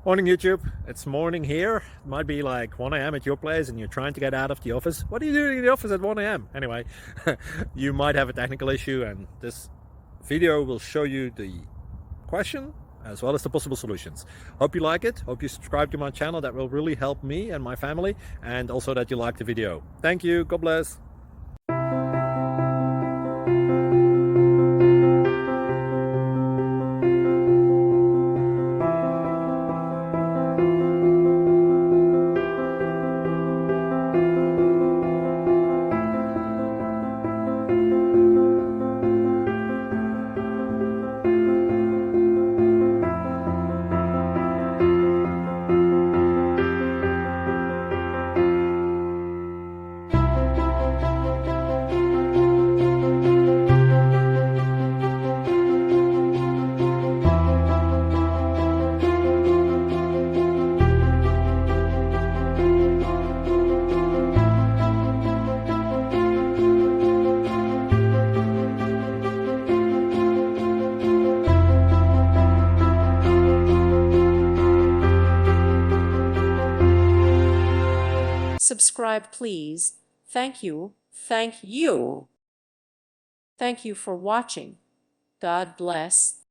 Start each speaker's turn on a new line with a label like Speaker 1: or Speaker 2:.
Speaker 1: Morning YouTube, it's morning here. It might be like 1 a.m. at your place and you're trying to get out of the office. What are you doing in the office at 1 a.m.? Anyway, you might have a technical issue and this video will show you the question as well as the possible solutions. Hope you like it, hope you subscribe to my channel. That will really help me and my family, and also that you like the video. Thank you, God bless.
Speaker 2: Subscribe, please. Thank you. Thank you. Thank you for watching. God bless.